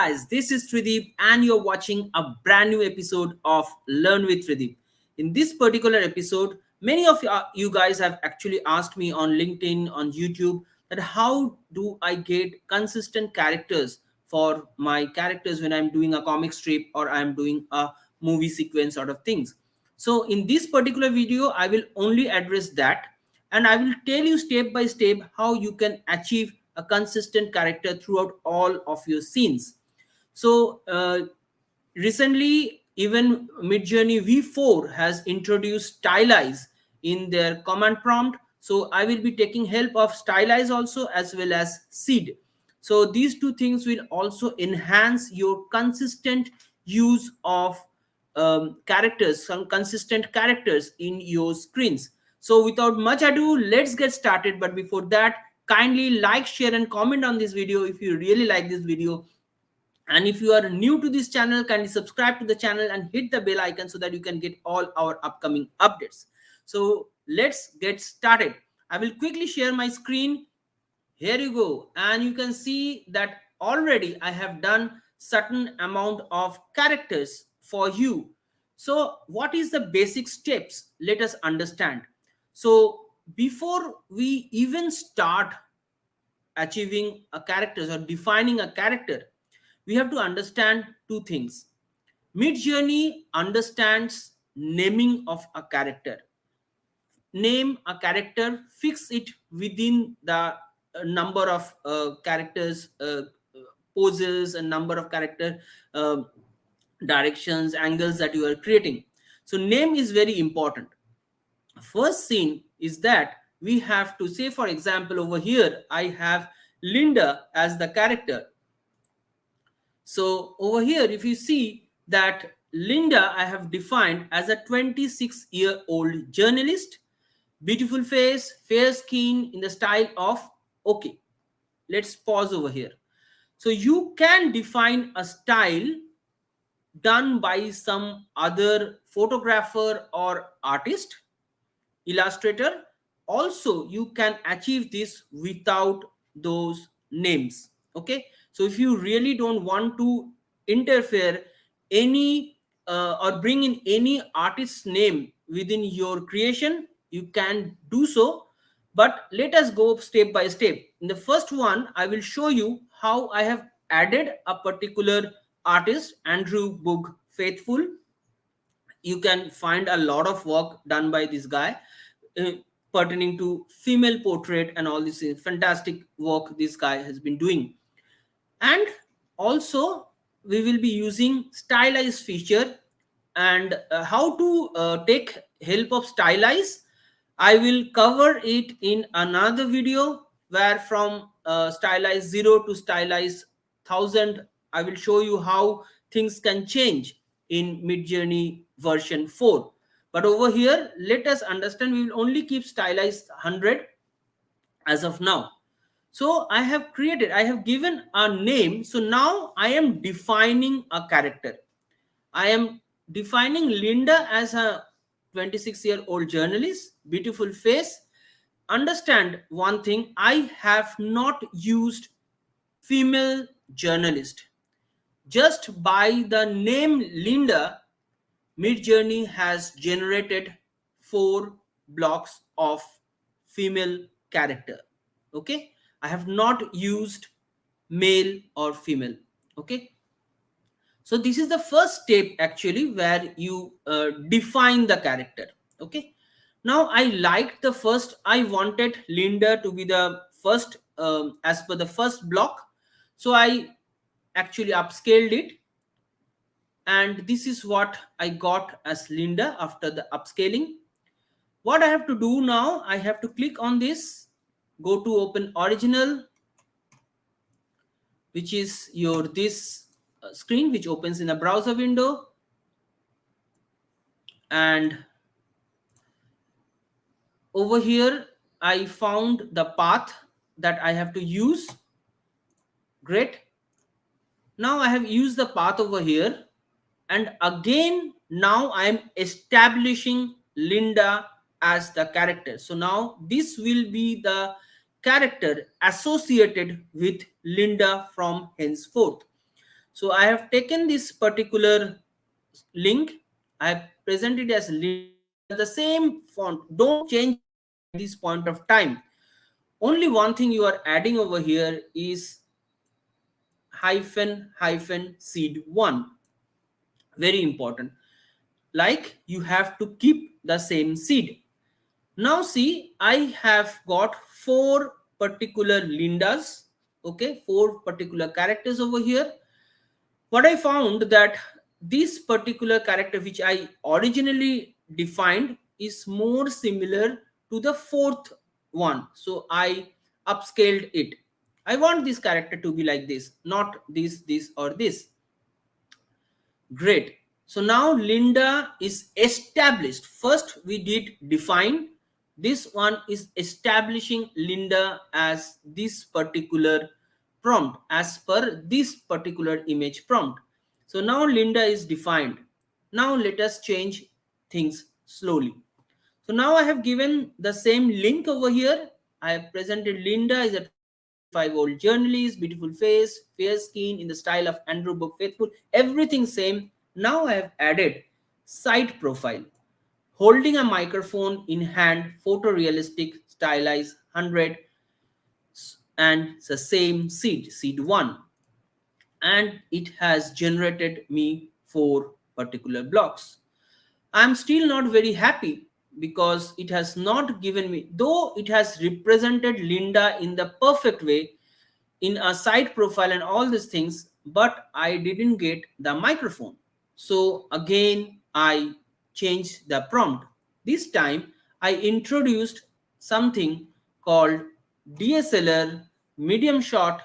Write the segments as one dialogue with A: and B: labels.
A: guys, this is Tridib and you're watching a brand new episode of Learn with Tridib. In this particular episode, many of you guys have actually asked me on LinkedIn, on YouTube, that how do I get consistent characters for my characters when I'm doing a comic strip or I'm doing a movie sequence sort of things. So in this particular video, I will only address that and I will tell you step by step how you can achieve a consistent character throughout all of your scenes. So recently, even Midjourney V4 has introduced Stylize in their command prompt. So I will be taking help of Stylize also as well as Seed. So these two things will also enhance your consistent use of characters, some consistent characters in your screens. So without much ado, let's get started. But before that, kindly like, share and comment on this video if you really like this video. And if you are new to this channel, kindly subscribe to the channel and hit the bell icon so that you can get all our upcoming updates. So let's get started. I will quickly share my screen. Here you go. And you can see that already I have done certain amount of characters for you. So what is the basic steps? Let us understand. So before we even start achieving a character or defining a character, we have to understand two things. Midjourney understands naming of a character. Name a character, fix it within the number of characters, poses, and number of character directions, angles that you are creating. So name is very important. First scene is that we have to say, for example, over here I have Linda as the character. So over here, if you see that Linda, I have defined as a 26-year-old journalist, beautiful face, fair skin in the style of, okay, let's pause over here. So you can define a style done by some other photographer or artist, illustrator. Also, you can achieve this without those names. Okay, so if you really don't want to interfere any or bring in any artist's name within your creation, you can do so. But let us go step by step. In the first one, I will show you how I have added a particular artist, Andrew Boog Faithful. You can find a lot of work done by this guy uh, pertaining to female portrait and all this fantastic work this guy has been doing. And also we will be using Stylize feature. And how to take help of Stylize, I will cover it in another video, where from Stylize 0 to Stylize 1000 I will show you how things can change in Midjourney version 4. But over here, let us understand, we will only keep Stylize 100 as of now. So I have created, I have given a name. So now I am defining a character. I am defining Linda as a 26-year-old journalist, beautiful face. Understand one thing, I have not used female journalist. Just by the name Linda, Midjourney has generated 4 blocks of female character. Okay, I have not used male or female. Okay, so this is the first step actually, where you define the character. Okay, now I liked the first, I wanted Linda to be the first, as per the first block. So I actually upscaled it, and this is what I got as Linda after the upscaling. What I have to do now, I have to click on this, go to open original, which is your this screen which opens in a browser window. And over here I found the path that I have to use. Great. Now I have used the path over here, and again now I am establishing Linda as the character. So now this will be the character associated with Linda from henceforth. So I have taken this particular link, I have presented as Linda, the same font. Don't change anything at this point of time. Only one thing you are adding over here is hyphen seed 1. Very important. Like you have to keep the same seed. Now see, I have got 4 particular Lindas. Okay, 4 particular characters over here. What I found that this particular character which I originally defined is more similar to the 4th one. So I upscaled it. I want this character to be like this, not this or this. Great. So now Linda is established. First we did define. This one is establishing Linda as this particular prompt, as per this particular image prompt. So now Linda is defined. Now let us change things slowly. So now I have given the same link over here. I have presented Linda is a 25-year-old journalist, beautiful face, fair skin in the style of Andrew Book Faithful, everything same. Now I have added side profile, holding a microphone in hand, photorealistic, stylized 100, and the same seed 1. And it has generated me 4 particular blocks. I'm still not very happy because it has not given me, though it has represented Linda in the perfect way in a side profile and all these things, but I didn't get the microphone. So again, I changed the prompt. This time I introduced something called DSLR medium shot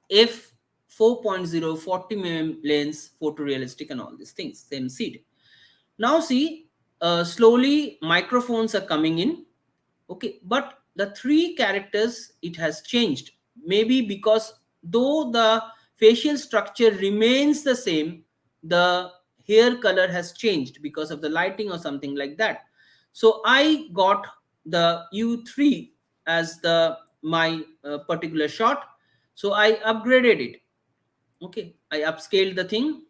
A: f 4.0 40 mm lens, photorealistic and all these things, same seed. Now see, slowly microphones are coming in. Okay, but the 3 characters it has changed, maybe because though the facial structure remains the same, the hair color has changed because of the lighting or something like that. So I got the U3 as the my particular shot. So I upgraded it. Okay, I upscaled the thing.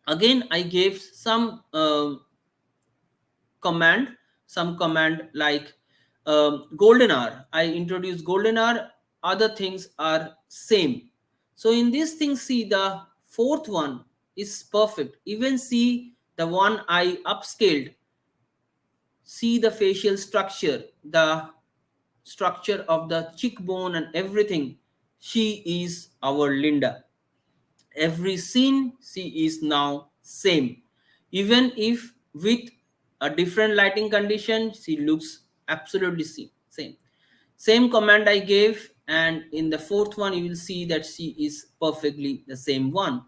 A: Again I gave some command like golden hour. I introduced golden hour. Other things are same. So in this thing, see the 4th one is perfect. Even see the one I upscaled. See the facial structure, the structure of the cheekbone and everything. She is our Linda. Every scene she is now same, even if with a different lighting condition she looks absolutely same command I gave, and in the 4th one you will see that she is perfectly the same one.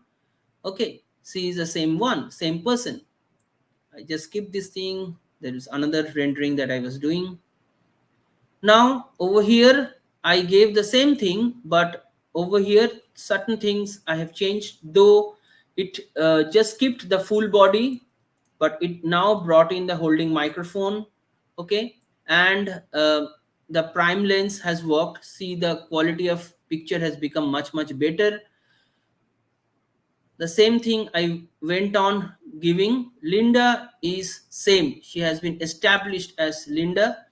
A: Okay, she is the same one, same person. I just skip this thing. There is another rendering that I was doing. Now over here I gave the same thing, but over here certain things I have changed, though it just skipped the full body, but it now brought in the holding microphone. Okay, and the prime lens has worked. See, the quality of picture has become much better. The same thing I went on giving. Linda is same, she has been established as Linda.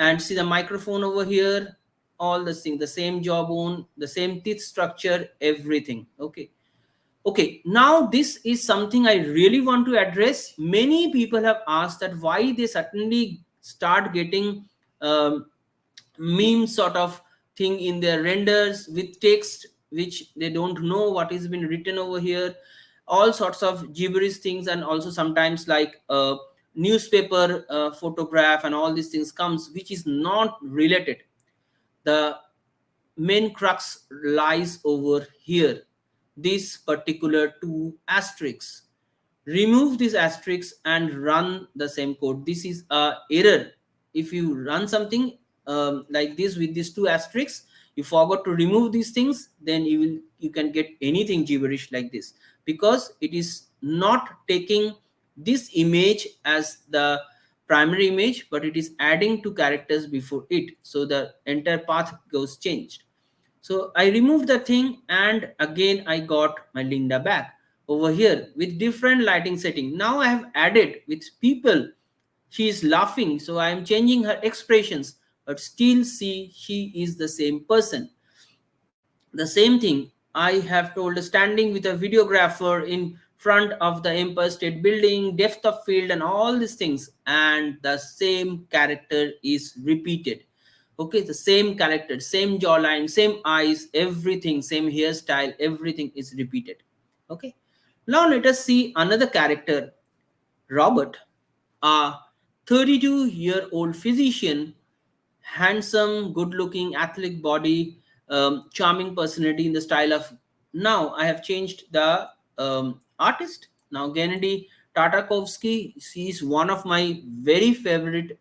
A: And see the microphone over here, all the thing, the same jawbone, the same teeth structure, everything. Okay, now this is something I really want to address. Many people have asked that why they suddenly start getting meme sort of thing in their renders with text which they don't know what is been written over here, all sorts of gibberish things, and also sometimes like newspaper photograph and all these things comes which is not related. The main crux lies over here, this particular 2 asterisks. Remove this asterisk and run the same code. This is a error. If you run something like this with these 2 asterisks, you forgot to remove these things, then you can get anything gibberish like this, because it is not taking this image as the primary image, but it is adding 2 characters before it, so the entire path goes changed. So I removed the thing, and again I got my Linda back over here with different lighting setting. Now I have added with people. She is laughing, so I am changing her expressions, but still see she is the same person. The same thing I have told, standing with a videographer in front of the Empire State Building, depth of field, and all these things, and the same character is repeated. Okay, the same character, same jawline, same eyes, everything, same hairstyle, everything is repeated. Okay, now let us see another character, Robert, a 32-year-old physician, handsome, good looking, athletic body, charming personality in the style of. Now I have changed the artist. Now Gennady Tartakovsky, she is one of my very favorite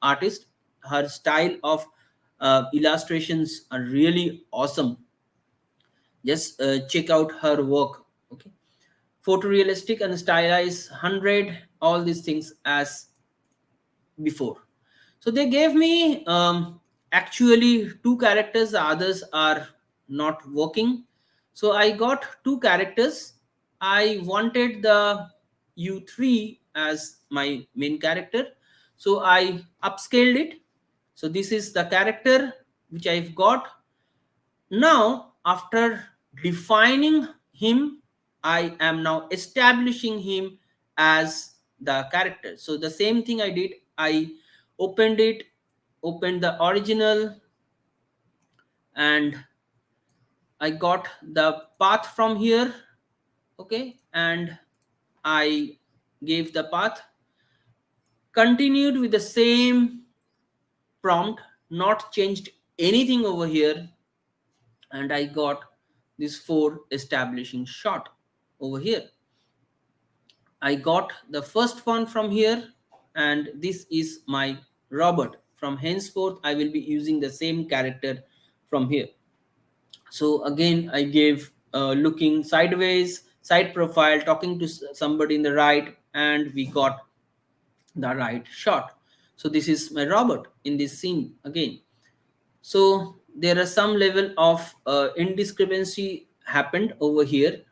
A: artists. Her style of illustrations are really awesome. Just check out her work. Okay, photorealistic and stylized 100, all these things as before. So they gave me actually two characters, the others are not working. So I got two characters. I wanted the U3 as my main character, so I upscaled it. So this is the character which I've got. Now, after defining him, I am now establishing him as the character. So the same thing I did, I opened it, opened the original, and I got the path from here. Okay, and I gave the path, continued with the same prompt, not changed anything over here, and I got this 4 establishing shot over here. I got the first one from here, and this is my Robert. From henceforth, I will be using the same character from here. So again, I gave looking sideways, side profile, talking to somebody in the right, and we got the right shot. So this is my Robert in this scene again. So there are some level of indiscrepancy happened over here,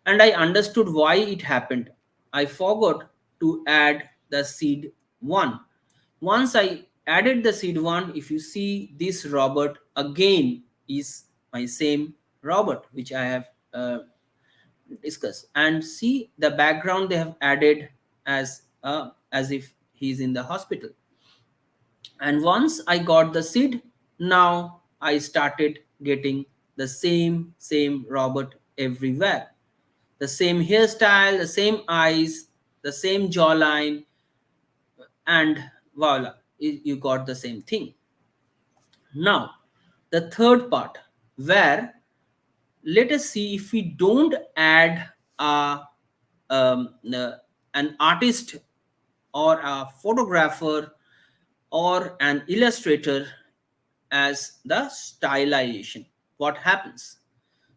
A: and I understood why it happened. I forgot to add the seed 1. Once I added the seed 1, if you see, this Robert again is my same Robert which I have discussed, and see the background they have added as if he's in the hospital. And once I got the seed, now I started getting the same Robert everywhere. The same hairstyle, the same eyes, the same jawline, and voila, you got the same thing. Now, the third part, where let us see if we don't add a, an artist or a photographer or an illustrator as the stylization, what happens.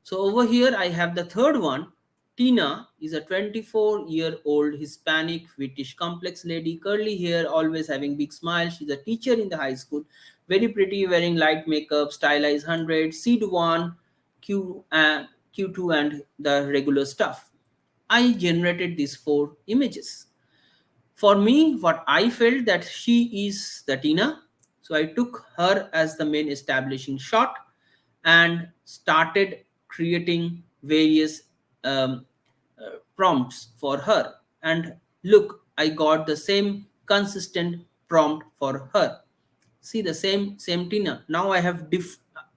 A: So over here I have the third one. Tina is a 24-year-old Hispanic British complex lady, curly hair, always having big smile. She's a teacher in the high school, very pretty, wearing light makeup, stylized 100, seed 1, Q2, and the regular stuff. I generated these 4 images. For me, what I felt that she is the Tina, so I took her as the main establishing shot and started creating various prompts for her. And look, I got the same consistent prompt for her. See, the same Tina. Now I have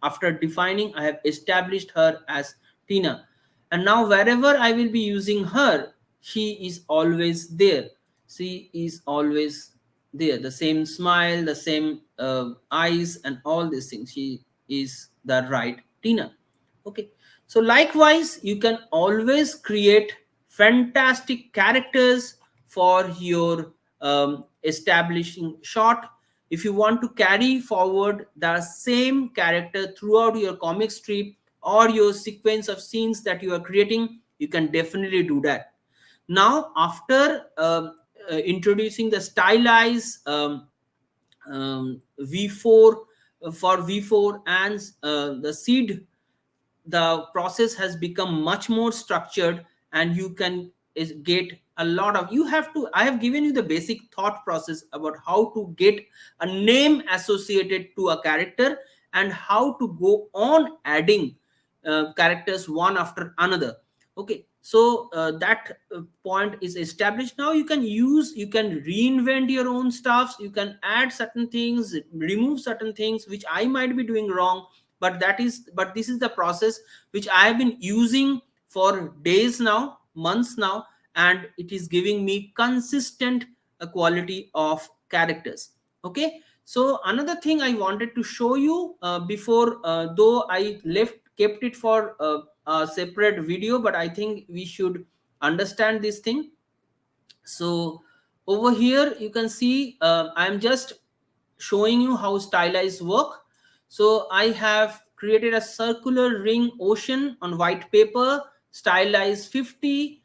A: after defining, I have established her as Tina, and now wherever I will be using her, she is always there. She is always there. The same smile, the same eyes, and all these things. She is the right Tina. Okay. So likewise, you can always create fantastic characters for your establishing shot. If you want to carry forward the same character throughout your comic strip or your sequence of scenes that you are creating, you can definitely do that. Now, after introducing the Stylize V4 for V4 and the seed the process has become much more structured, and you can get a lot of, you have to, I have given you the basic thought process about how to get a name associated to a character, and how to go on adding characters one after another. Okay, so that point is established. Now you can use, you can reinvent your own stuffs, you can add certain things, remove certain things which I might be doing wrong, but this is the process which I have been using for days now, months now, and it is giving me consistent quality of characters. Okay, so another thing I wanted to show you before, though I left kept it for a separate video, but I think we should understand this thing. So over here you can see, I'm just showing you how Stylize work. So I have created a circular ring ocean on white paper, Stylize 50,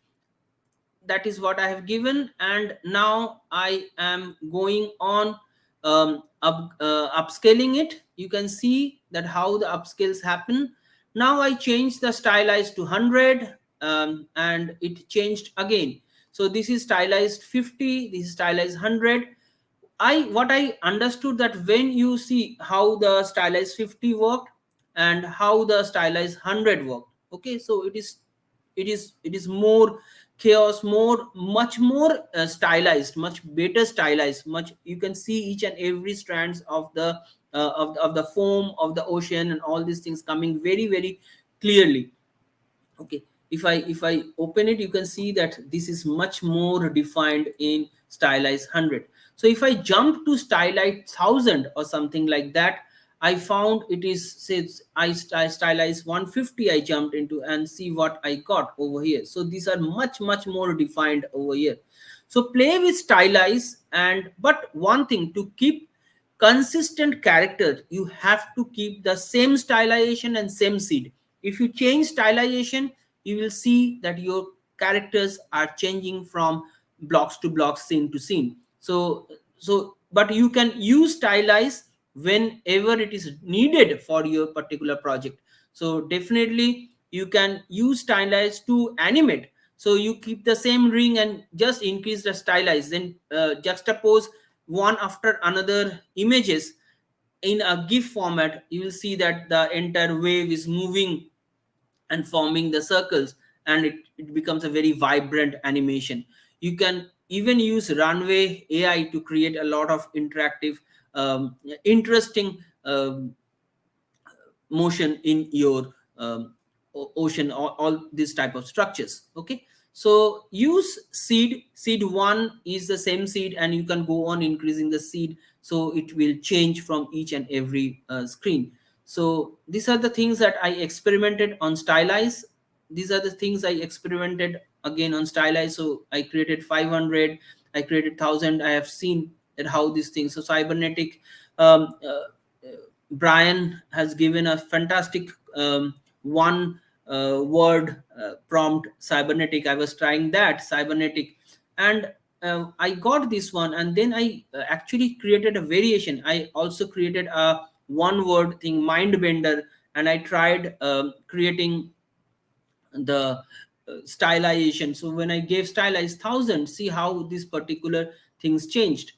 A: that is what I have given. And now I am going on upscaling it. You can see that how the upscales happen. Now I changed the Stylize to 100, and it changed again. So this is stylized 50, this is stylized 100. What I understood, that when you see how the stylized 50 worked and how the stylized 100 worked, okay, so it is more chaos, more, much more stylized, much better stylized, much, you can see each and every strands of the of the foam of the ocean and all these things coming very very clearly. Okay, if I open it, you can see that this is much more defined in Stylize 100. So if I jump to Stylize 1000 or something like that, I found it is, says I Stylize 150, I jumped into and see what I got over here. So these are much more defined over here. So play with Stylize, and but one thing, to keep consistent character, you have to keep the same stylization and same seed. If you change stylization, you will see that your characters are changing from blocks to blocks, scene to scene. So but you can use Stylize whenever it is needed for your particular project. So definitely you can use Stylize to animate. So you keep the same ring and just increase the Stylize, then juxtapose one after another images in a GIF format. You will see that the entire wave is moving and forming the circles, and it becomes a very vibrant animation. You can even use Runway AI to create a lot of interactive, interesting motion in your ocean, all these type of structures. Okay, so use seed 1 is the same seed, and you can go on increasing the seed, so it will change from each and every screen. So these are the things that I experimented on Stylize. These are the things I experimented again on Stylize. So I created 500, I created 1000. I have seen that how these things. So cybernetic, um, Brian has given a fantastic one word prompt, cybernetic. I was trying that cybernetic, and I got this one, and then I actually created a variation. I also created a one word thing, mind bender, and I tried creating the stylization. So when I gave Stylize 1000, see how these particular things changed.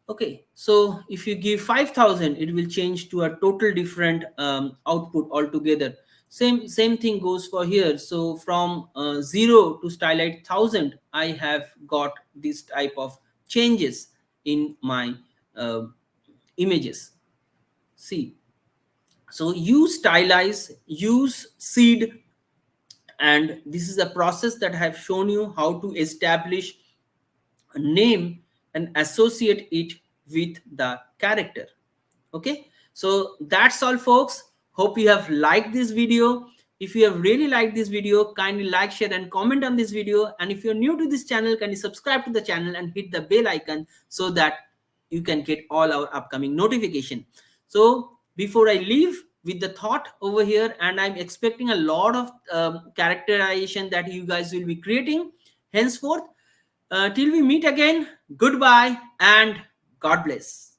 A: Okay, so if you give 5000, it will change to a total different output altogether. Same thing goes for here. So from 0 to Stylize 1000, I have got this type of changes in my uh, images. See, so use Stylize, use seed, and this is a process that I have shown you how to establish a name and associate it with the character. Okay, so that's all folks. Hope you have liked this video. If you have really liked this video, kindly like, share and comment on this video. And if you're new to this channel, kindly subscribe to the channel and hit the bell icon so that you can get all our upcoming notification. So before I leave with the thought over here, and I'm expecting a lot of characterization that you guys will be creating henceforth. Till we meet again, goodbye and God bless.